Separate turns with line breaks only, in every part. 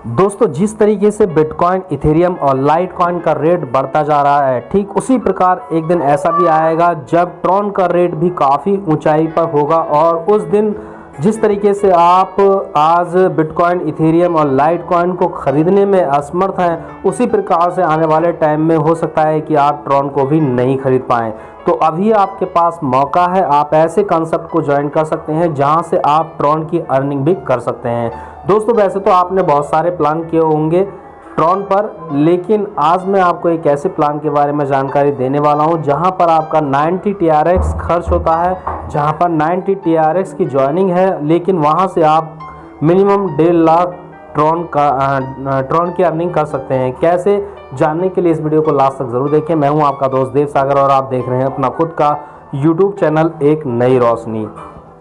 दोस्तों, जिस तरीके से बिटकॉइन, इथेरियम और लाइटकॉइन का रेट बढ़ता जा रहा है, ठीक उसी प्रकार एक दिन ऐसा भी आएगा जब ट्रॉन का रेट भी काफ़ी ऊंचाई पर होगा। और उस दिन जिस तरीके से आप आज बिटकॉइन, इथेरियम और लाइटकॉइन को खरीदने में असमर्थ हैं, उसी प्रकार से आने वाले टाइम में हो सकता है कि आप ट्रॉन को भी नहीं खरीद पाएँ। तो अभी आपके पास मौका है, आप ऐसे कॉन्सेप्ट को ज्वाइन कर सकते हैं जहां से आप ट्रॉन की अर्निंग भी कर सकते हैं। दोस्तों, वैसे तो आपने बहुत सारे प्लान किए होंगे ट्रॉन पर, लेकिन आज मैं आपको एक ऐसे प्लान के बारे में जानकारी देने वाला हूं जहां पर आपका 90 TRX खर्च होता है, जहां पर 90 TRX की ज्वाइनिंग है, लेकिन वहां से आप मिनिमम 1.5 लाख ट्रॉन की अर्निंग कर सकते हैं। कैसे, जानने के लिए इस वीडियो को लास्ट तक जरूर देखें। मैं हूं आपका दोस्त देव सागर और आप देख रहे हैं अपना खुद का यूट्यूब चैनल एक नई रोशनी।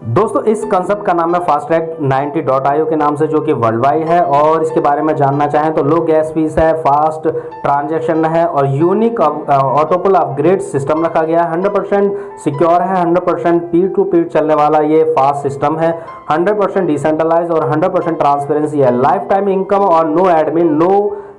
दोस्तों, इस कंसेप्ट का नाम है fasttrack90.io के नाम से, जो कि वर्ल्ड वाइड है। और इसके बारे में जानना चाहें तो लो गैस फीस है, फास्ट ट्रांजैक्शन है और यूनिक ऑटोपल अपग्रेड सिस्टम रखा गया है। 100% सिक्योर है, 100% पीर टू पीर चलने वाला ये फास्ट सिस्टम है, 100% डिसेंट्रलाइज और 100% ट्रांसपेरेंसी है। लाइफ टाइम इनकम और नो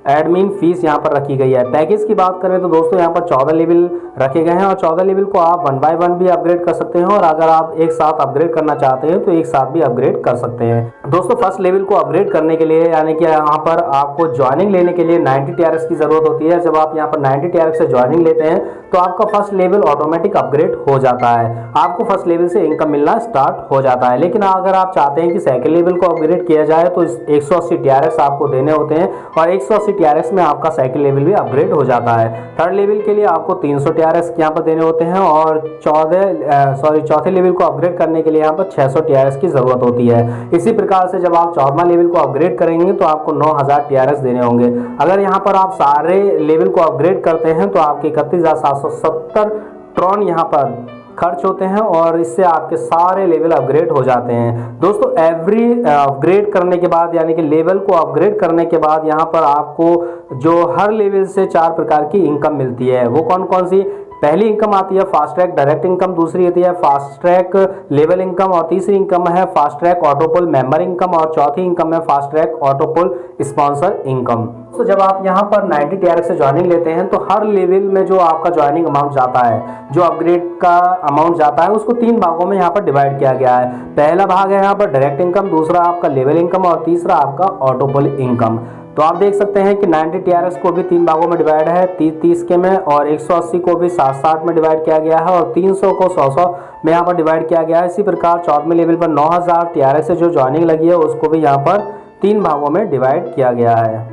एडमिन फीस यहाँ पर रखी गई है। पैकेज की बात करें तो दोस्तों यहाँ पर 14 लेवल रखे गए हैं और 14 लेवल को आप 1 बाय 1 भी अपग्रेड कर सकते हैं और अगर आप एक साथ अपग्रेड करना चाहते हैं तो एक साथ भी अपग्रेड कर सकते हैं। दोस्तों, फर्स्ट लेवल को अपग्रेड करने के लिए, यानी कि यहाँ पर आपको ज्वाइनिंग लेने के लिए 90 TRX की जरूरत होती है। जब आप यहाँ पर 90 TRX से ज्वाइनिंग लेते हैं तो आपका फर्स्ट लेवल ऑटोमेटिक अपग्रेड हो जाता है, आपको फर्स्ट लेवल से इनकम मिलना स्टार्ट हो जाता है। लेकिन अगर आप चाहते हैं कि सेकंड लेवल को अपग्रेड किया जाए तो 180 TRX आपको देने होते हैं और 180 TRX में आपका सेकंड लेवल भी अपग्रेड हो जाता है। थर्ड लेवल के लिए आपको 300 TRX यहाँ पर देने होते हैं और चौथे लेवल को अपग्रेड करने के लिए यहाँ पर 600 TRX की जरूरत होती है। इसी प्रकार से जब आप 14वां लेवल को अपग्रेड करेंगे तो आपको 9000 TRX देने होंगे। अगर यहाँ पर आप सारे लेवल को अपग्रेड करते हैं तो आपके 31,770 ट्रॉन यहाँ पर खर्च होते हैं और इससे आपके सारे लेवल अपग्रेड हो जाते हैं। दोस्तों, एवरी अपग्रेड करने के बाद, यानी कि लेवल को अपग्रेड करने के बाद यहाँ पर आपको जो हर लेवल से 4 प्रकार की इनकम मिलती है। वो कौन कौन सी? पहली इनकम आती है फास्ट ट्रैक डायरेक्ट इनकम, दूसरी होती है फास्ट ट्रैक लेवल इनकम और तीसरी इनकम है फास्ट ट्रैक ऑटोपुल मेंबर इनकम और चौथी इनकम है फास्ट ट्रैक ऑटोपुल स्पॉन्सर इनकम। तो जब आप यहाँ पर 90 TRX से ज्वाइनिंग लेते हैं तो हर लेवल में जो आपका ज्वाइनिंग अमाउंट जाता है, जो अपग्रेड का अमाउंट जाता है, उसको 3 भागों में यहाँ पर डिवाइड किया गया है। पहला भाग है यहाँ पर डायरेक्ट इनकम, दूसरा आपका लेवल इनकम और तीसरा आपका ऑटोपुल इनकम। तो आप देख सकते हैं कि 90 TRX को भी 3 भागों में डिवाइड है, 30 के में, और 180 को भी 60 में डिवाइड किया गया है और 300 को 100 में यहाँ पर डिवाइड किया गया है। इसी प्रकार 14वें लेवल पर 9000 TRX से जो ज्वाइनिंग लगी है उसको भी यहाँ पर 3 भागों में डिवाइड किया गया है।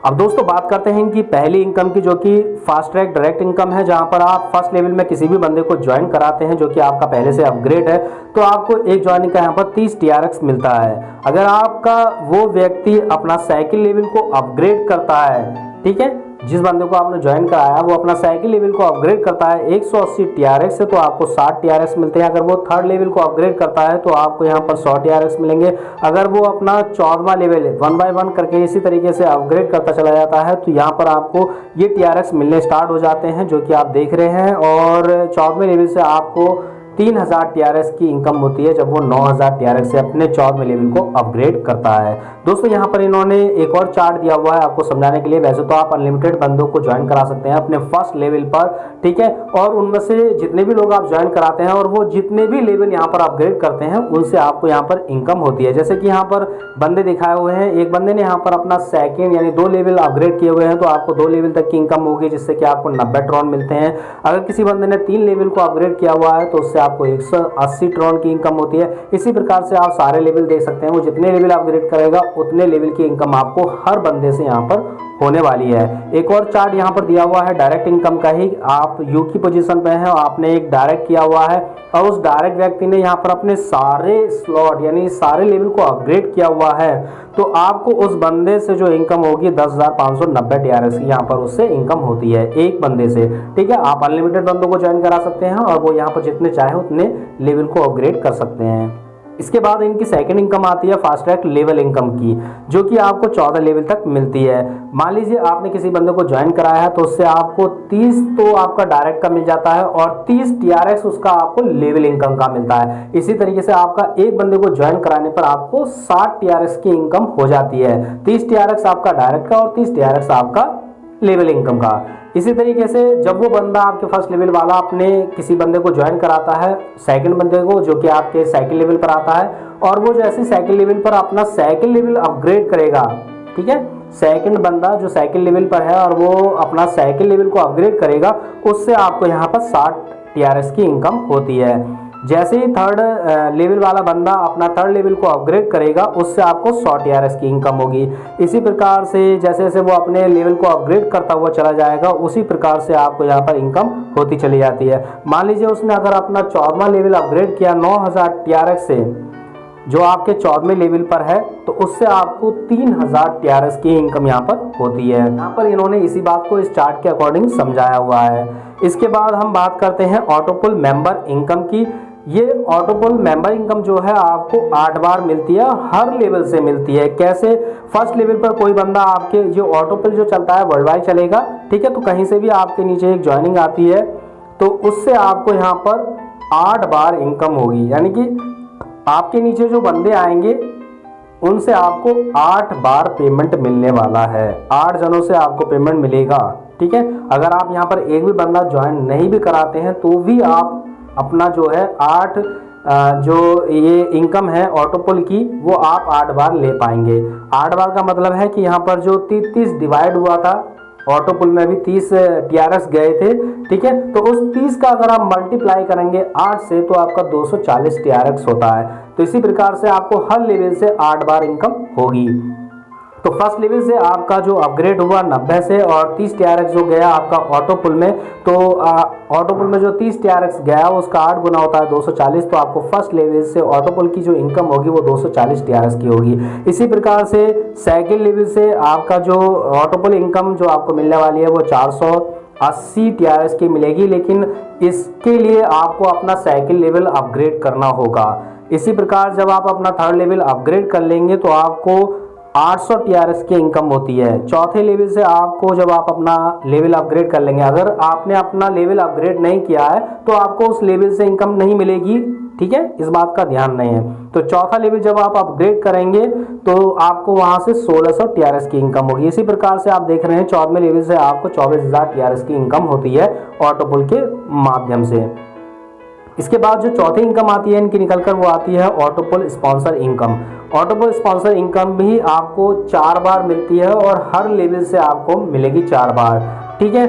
अब दोस्तों, बात करते हैं कि पहली इनकम की, जो कि फास्ट ट्रैक डायरेक्ट इनकम है, जहां पर आप फर्स्ट लेवल में किसी भी बंदे को ज्वाइन कराते हैं जो कि आपका पहले से अपग्रेड है, तो आपको एक ज्वाइनिंग का यहां पर 30 TRX मिलता है। अगर आपका वो व्यक्ति अपना सेकंड लेवल को अपग्रेड करता है, ठीक है, जिस बंदे को आपने ज्वाइन कराया वो अपना सेकंड लेवल को अपग्रेड करता है 180 TRX से, तो आपको 60 TRX मिलते हैं। अगर वो थर्ड लेवल को अपग्रेड करता है तो आपको यहाँ पर 100 TRX मिलेंगे। अगर वो अपना 14वां लेवल 1 बाय 1 करके इसी तरीके से अपग्रेड करता चला जाता है तो यहाँ पर आपको ये TRX मिलने स्टार्ट हो जाते हैं, जो कि आप देख रहे हैं। और 14वें लेवल से आपको 3000 TRX की इनकम होती है जब वो 9000 TRX से अपने 14वें लेवल को अपग्रेड करता है। दोस्तों, यहाँ पर इन्होंने एक और चार्ट दिया हुआ है आपको समझाने के लिए। वैसे तो आप अनलिमिटेड बंदों को ज्वाइन करा सकते हैं अपने फर्स्ट लेवल पर, ठीक है, और उनमें से जितने भी लोग आप ज्वाइन कराते हैं और वो जितने भी लेवल यहाँ पर अपग्रेड करते हैं उनसे आपको यहाँ पर इनकम होती है। जैसे कि यहाँ पर बंदे दिखाए हुए हैं, एक बंदे ने यहाँ पर अपना सेकेंड यानी 2 लेवल अपग्रेड किए हुए हैं तो आपको 2 लेवल तक की इनकम होगी, जिससे कि आपको 90 ट्रॉन मिलते हैं। अगर किसी बंदे ने 3 लेवल को अपग्रेड किया हुआ है तो उससे आपको 180 ट्रॉन की इनकम होती है। इसी प्रकार से आप सारे लेवल देख सकते हैं, वो जितने लेवल अपग्रेड करेगा उतने लेवल की इनकम आपको हर बंदे से यहाँ पर होने वाली है। एक और चार्ट यहाँ पर दिया हुआ है डायरेक्ट इनकम का ही। आप यू की पोजीशन पे हैं और आपने एक डायरेक्ट किया हुआ है और उस डायरेक्ट व्यक्ति ने यहाँ पर अपने सारे स्लॉट यानी सारे लेवल को अपग्रेड किया हुआ है, तो आपको उस बंदे से जो इनकम होगी 10,590 TRX यहाँ पर उससे इनकम होती है एक बंदे से, ठीक है। आप अनलिमिटेड बंदों को ज्वाइन करा सकते हैं और वो यहाँ पर जितने चाहे उतने लेवल को अपग्रेड कर सकते हैं। इसके बाद इनकी सेकंड इनकम आती है फास्ट ट्रैक लेवल इनकम की, जो कि आपको 14 लेवल तक मिलती है। मान लीजिए आपने किसी बंदे को ज्वाइन कराया है तो उससे आपको 30 तो आपका डायरेक्ट का मिल जाता है और 30 टीआरएक्स उसका आपको लेवल इनकम का मिलता है। इसी तरीके से आपका एक बंदे को ज्वाइन कराने पर आपको 60 टीआरएक्स की इनकम हो जाती है। 30 टीआरएक्स आपका डायरेक्ट का और 30 टीआरएक्स आपका लेवल इनकम का। इसी तरीके से जब वो बंदा आपके फर्स्ट लेवल वाला अपने किसी बंदे को ज्वाइन कराता है, सेकंड बंदे को जो कि आपके सेकंड लेवल पर आता है, और वो जैसे सेकंड लेवल पर अपना सेकंड लेवल अपग्रेड करेगा, ठीक है, सेकंड बंदा जो सेकंड लेवल पर है और वो अपना सेकंड लेवल को अपग्रेड करेगा, उससे आपको यहाँ पर 60 टीआरएस की इनकम होती है। जैसे ही थर्ड लेवल वाला बंदा अपना थर्ड लेवल को अपग्रेड करेगा, उससे आपको 100 टीआरएस की इनकम होगी। इसी प्रकार से जैसे जैसे वो अपने लेवल को अपग्रेड करता हुआ चला जाएगा, उसी प्रकार से आपको यहाँ पर इनकम होती चली जाती है। मान लीजिए उसने अगर अपना 14वां लेवल अपग्रेड किया 9000 टीआरएस से, जो आपके 14वें लेवल पर है, तो उससे आपको 3000 टीआरएस की इनकम यहाँ पर होती है। यहाँ पर इन्होंने इसी बात को इस चार्ट के अकॉर्डिंग समझाया हुआ है। इसके बाद हम बात करते हैं ऑटोपुल मेंबर इनकम की। ये ऑटोपुल मेंबर इनकम जो है आपको 8 बार मिलती है और हर लेवल से मिलती है। कैसे? फर्स्ट लेवल पर कोई बंदा आपके जो ऑटोपुल जो चलता है वर्ल्ड वाइड चलेगा, ठीक है, तो कहीं से भी आपके नीचे एक ज्वाइनिंग आती है तो उससे आपको यहाँ पर 8 बार इनकम होगी। यानी कि आपके नीचे जो बंदे आएंगे उनसे आपको 8 बार पेमेंट मिलने वाला है। 8 जनों से आपको पेमेंट मिलेगा, ठीक है। अगर आप यहाँ पर एक भी बंदा ज्वाइन नहीं भी कराते हैं तो भी आप अपना जो है 8 जो ये इनकम है ऑटोपुल की, वो आप 8 बार ले पाएंगे। 8 बार का मतलब है कि यहाँ पर जो 30 डिवाइड हुआ था, ऑटोपुल में भी 30 टीआरएस गए थे, ठीक है, तो उस 30 का अगर आप मल्टीप्लाई करेंगे 8 से तो आपका 240 टीआरएस होता है। तो इसी प्रकार से आपको हर लेवल से 8 बार इनकम होगी। तो फर्स्ट लेवल से आपका जो अपग्रेड हुआ 90 से और 30 टीआरएक्स जो गया आपका ऑटोपुल में, तो ऑटोपुल में जो 30 टीआरएक्स गया उसका 8 गुना होता है 240, तो आपको फर्स्ट लेवल से ऑटोपुल की जो इनकम होगी वो 240 टीआरएक्स की होगी। इसी प्रकार से सेकंड लेवल से आपका जो ऑटोपुल इनकम जो आपको मिलने वाली है वो 480 टीआरएस की मिलेगी, लेकिन इसके लिए आपको अपना सेकंड लेवल अपग्रेड करना होगा। इसी प्रकार जब आप अपना थर्ड लेवल अपग्रेड कर लेंगे तो आपको 800 टीआरएस की इनकम होती है। चौथे लेवल से आपको जब आप अपना लेवल अपग्रेड कर लेंगे, अगर आपने अपना लेवल अपग्रेड नहीं किया है तो आपको उस लेवल से इनकम नहीं मिलेगी, ठीक है, इस बात का ध्यान नहीं है। तो चौथा लेवल जब आप अपग्रेड करेंगे तो आपको वहां से 1600 टीआरएस की इनकम होगी। इसी प्रकार से आप देख रहे हैं 14वें लेवल से आपको 24000 टीआरएस की इनकम होती है ऑटोपुल के माध्यम से। इसके बाद जो चौथी इनकम आती है इनकी निकलकर, वो आती है ऑटोपुल स्पॉन्सर इनकम। ऑटोपुल स्पॉन्सर इनकम भी आपको 4 बार मिलती है और हर लेवल से आपको मिलेगी 4 बार, ठीक है।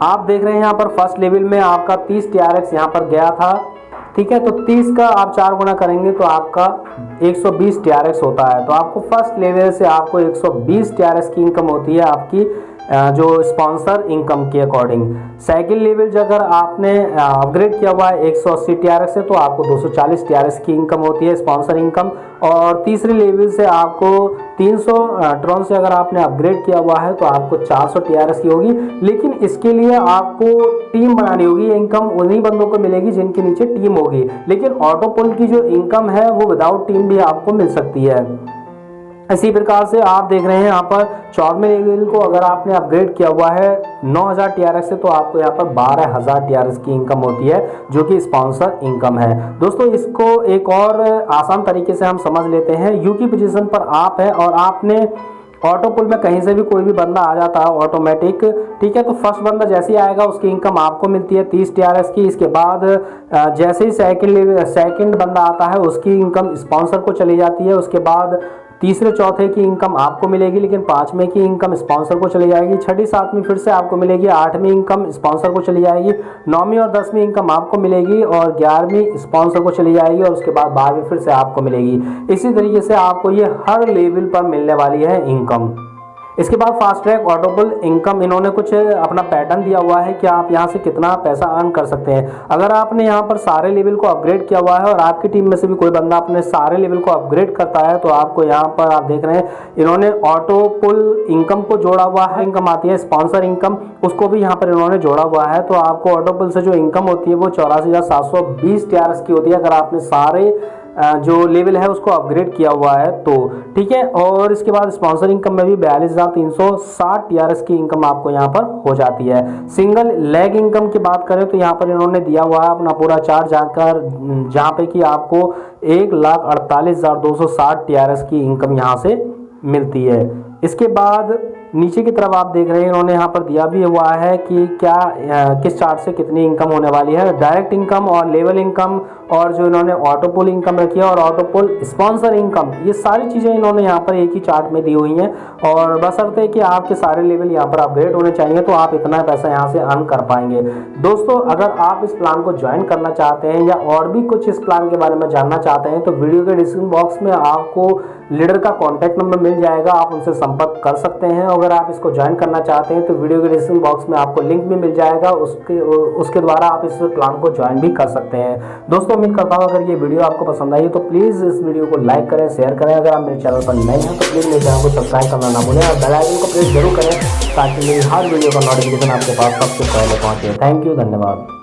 आप देख रहे हैं यहाँ पर फर्स्ट लेवल में आपका 30 टीआरएक्स यहाँ पर गया था, ठीक है, तो 30 का आप 4 गुना करेंगे तो आपका 120 टीआरएक्स होता है। तो आपको फर्स्ट लेवल से आपको 120 टीआरएक्स की इनकम होती है आपकी जो स्पॉन्सर इनकम के अकॉर्डिंग। सेकंड लेवल अगर आपने अपग्रेड किया हुआ है 180 टीआरएस से तो आपको 240 टीआरएस की इनकम होती है स्पॉन्सर इनकम। और तीसरे लेवल से आपको 300 ट्रॉन से अगर आपने अपग्रेड किया हुआ है तो आपको 400 टीआरएस की होगी, लेकिन इसके लिए आपको टीम बनानी होगी। इनकम उन्हीं बंदों को मिलेगी जिनके नीचे टीम होगी, लेकिन ऑटोपुल की जो इनकम है वो विदाउट टीम भी आपको मिल सकती है। इसी प्रकार से आप देख रहे हैं यहाँ पर 14वें लेवल को अगर आपने अपग्रेड किया हुआ है 9000 टीआरएस से तो आपको यहाँ पर 12000 टीआरएस की इनकम होती है, जो कि स्पॉन्सर इनकम है। दोस्तों इसको एक और आसान तरीके से हम समझ लेते हैं। यू की पोजीशन पर आप है और आपने ऑटोपुल में कहीं से भी कोई भी बंदा आ जाता है ऑटोमेटिक, ठीक है, तो फर्स्ट बंदा जैसे ही आएगा उसकी इनकम आपको मिलती है 30 टीआरएस की। इसके बाद जैसे ही सेकंड बंदा आता है उसकी इनकम स्पॉन्सर को चली जाती है। उसके बाद तीसरे चौथे की इनकम आपको मिलेगी, लेकिन 5वें की इनकम स्पॉन्सर को चली जाएगी। छठी 7वीं फिर से आपको मिलेगी, 8वीं इनकम स्पॉन्सर को चली जाएगी, 9वीं और 10वीं इनकम आपको मिलेगी और 11वीं स्पॉन्सर को चली जाएगी और उसके बाद 12वीं फिर से आपको मिलेगी। इसी तरीके से आपको ये हर लेवल पर मिलने वाली है इनकम। इसके बाद फास्ट ट्रैक ऑटोपुल इनकम इन्होंने कुछ अपना पैटर्न दिया हुआ है कि आप यहाँ से कितना पैसा अर्न कर सकते हैं। अगर आपने यहाँ पर सारे लेवल को अपग्रेड किया हुआ है और आपकी टीम में से भी कोई बंदा अपने सारे लेवल को अपग्रेड करता है तो आपको यहाँ पर आप देख रहे हैं इन्होंने ऑटोपुल इनकम को जोड़ा हुआ है। इनकम आती है स्पॉन्सर इनकम, उसको भी यहाँ पर इन्होंने जोड़ा हुआ है। तो आपको ऑटोपुल से जो इनकम होती है वो 84,720 टीआरएस की होती है अगर आपने सारे जो लेवल है उसको अपग्रेड किया हुआ है। तो ठीक है, और इसके बाद स्पॉन्सर इनकम में भी 42,360 टीआरएस की इनकम आपको यहाँ पर हो जाती है। सिंगल लेग इनकम की बात करें तो यहाँ पर इन्होंने दिया हुआ है अपना पूरा चार्ट जाकर, जहाँ पे कि आपको 1,48,260 टीआरएस की इनकम यहाँ से मिलती है। इसके बाद नीचे की तरफ आप देख रहे हैं इन्होंने यहाँ पर दिया भी हुआ है कि क्या किस चार्ट से कितनी इनकम होने वाली है। डायरेक्ट इनकम और लेवल इनकम और जो इन्होंने ऑटो पुल इनकम रखी है और ऑटो पुल स्पॉन्सर इनकम, ये सारी चीज़ें इन्होंने यहाँ पर एक ही चार्ट में दी हुई हैं। और बशर्ते कि आपके सारे लेवल यहाँ पर अपग्रेड होने चाहिए तो आप इतना पैसा यहाँ से अर्न कर पाएंगे। दोस्तों अगर आप इस प्लान को ज्वाइन करना चाहते हैं या और भी कुछ इस प्लान के बारे में जानना चाहते हैं तो वीडियो के डिस्क्रिप्शन बॉक्स में आपको लीडर का कॉन्टैक्ट नंबर मिल जाएगा, आप उनसे संपर्क कर सकते हैं। अगर आप इसको ज्वाइन करना चाहते हैं तो वीडियो के डिस्क्रिप्शन बॉक्स में आपको लिंक भी मिल जाएगा, उसके द्वारा आप इस प्लान को ज्वाइन भी कर सकते हैं। दोस्तों उम्मीद करता हूँ अगर ये वीडियो आपको पसंद आई तो प्लीज़ इस वीडियो को लाइक करें, शेयर करें। अगर आप मेरे चैनल पर नए हैं तो प्लीज़ मेरे चैनल को सब्सक्राइब करना ना भूलें और बेल आइकन को प्रेस जरूर करें ताकि मेरी हर वीडियो का नोटिफिकेशन आपके पास सबसे पहले पहुँचे। थैंक यू, धन्यवाद।